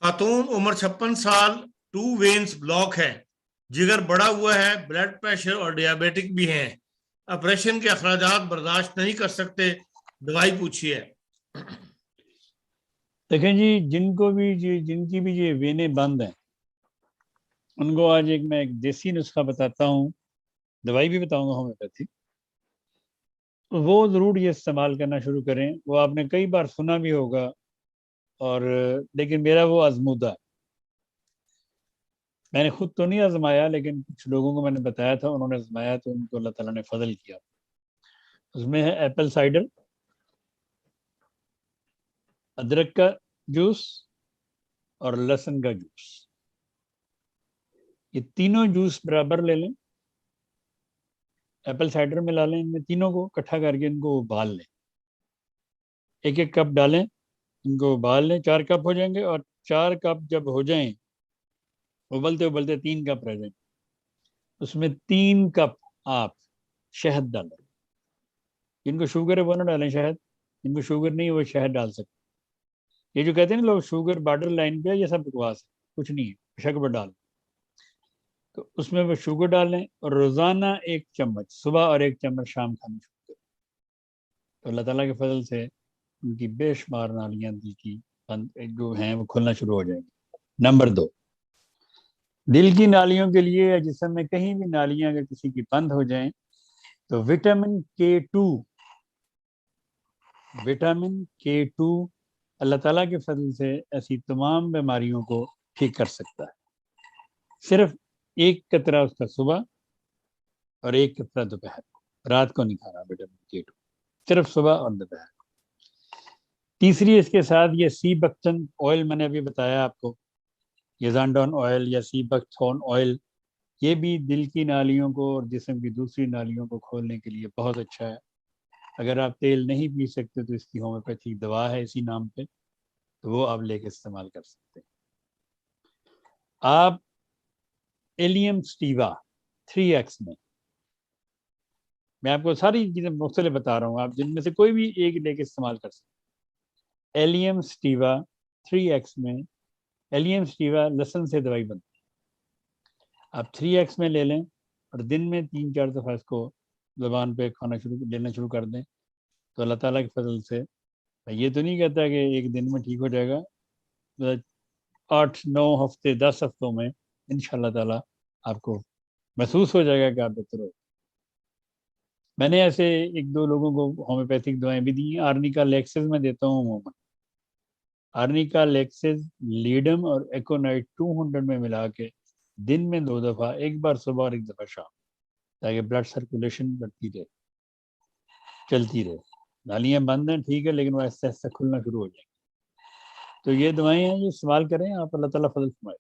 खातून उम्र 56 साल, 2 veins block है, जिगर बढ़ा हुआ है, ब्लड प्रेशर और डियाबिटिक भी हैं, ऑपरेशन के अखराजात बर्दाश्त नहीं कर सकते, दवाई पूछिए। देखें जी, जिनकी भी ये वेनें बंद हैं उनको आज मैं एक देसी नुस्खा बताता हूँ, दवाई भी बताऊंगा होम्योपैथी। वो ज़रूर ये इस्तेमाल करना शुरू करें। वो आपने कई बार सुना भी होगा, और लेकिन मेरा वो आजमूदा है। मैंने खुद तो नहीं आजमाया, लेकिन कुछ लोगों को मैंने बताया था, उन्होंने आजमाया तो उनको अल्लाह ताला ने फजल किया। उसमें है एप्पल साइडर, अदरक का जूस और लहसुन का जूस। ये तीनों जूस बराबर ले लें, एप्पल साइडर मिला लें, इनमें तीनों को इकट्ठा करके इनको उबाल लें। एक एक कप डालें, इनको उबाल लें, 4 कप हो जाएंगे। और 4 कप जब हो जाएं, उबलते उबलते 3 कप रह जाएं, उसमें 3 कप आप शहद डालें। जिनको शुगर है वो ना डालें शहद, जिनको शुगर नहीं है वो शहद डाल सकते। ये जो कहते हैं ना लोग शुगर बॉर्डर लाइन पे है, ये सब बकवास है, कुछ नहीं है, बेशक वो डाल। तो उसमें वो शुगर डालें और रोज़ाना 1 चम्मच सुबह और 1 चम्मच शाम खाना शुरू करें। तो अल्लाह ताला के फजल से उनकी बेशुमार नालियाँ दिल की जो हैं वो खुलना शुरू हो जाएंगी। नंबर 2, दिल की नालियों के लिए या जिस्म में कहीं भी नालियाँ अगर किसी की बंद हो जाएं तो विटामिन K2 अल्लाह ताला के फजल से ऐसी तमाम बीमारियों को ठीक कर सकता है। सिर्फ 1 कतरा उसका सुबह और 1 कतरा दोपहर को, रात को नहीं खाना विटामिन K2, सिर्फ सुबह और दोपहर को। तीसरी इसके साथ ये सी बकथन ऑयल मैंने अभी बताया आपको, यजानडॉन ऑयल या सी बकथॉन ऑयल, ये भी दिल की नालियों को और जिस्म की दूसरी नालियों को खोलने के लिए बहुत अच्छा है। अगर आप तेल नहीं पी सकते तो इसकी होम्योपैथिक दवा है इसी नाम पे, तो वो आप लेके इस्तेमाल कर सकते हैं। आप एलियम स्टीवा 3x में, मैं आपको सारी चीज़ें मुख्तलिफ बता रहा हूँ, आप जिनमें से कोई भी एक लेके इस्तेमाल कर सकते हैं। एलियम स्टीवा 3x में, एलियम स्टीवा लहसुन से दवाई बनती है। आप 3x में ले लें और दिन में 3-4 दफ़ा इसको ज़बान पे लेना शुरू कर दें, तो अल्लाह ताला के फजल से, मैं ये तो नहीं कहता कि एक दिन में ठीक हो जाएगा, 8-9 हफ्ते 10 हफ्तों में इंशाअल्लाह ताला आपको महसूस हो जाएगा कि आप बेहतर हो। मैंने ऐसे 1-2 लोगों को होम्योपैथिक दवाएं भी दी हैं। आर्निका लेक्सिस में देता हूँ अमूमन, आर्निका लेक्सिस लीडम और एकोनाइट 200 में मिला के दिन में 2 दफ़ा, एक बार सुबह और एक दफ़ा शाम, ताकि ब्लड सर्कुलेशन बढ़ती रहे, चलती रहे। नालियाँ बंद हैं ठीक है, लेकिन वो ऐसे ऐसे खुलना शुरू हो जाएंगी। तो ये दवाएं हैं, ये इस्तेमाल करें आप, अल्लाह ताला फजल फरमाए।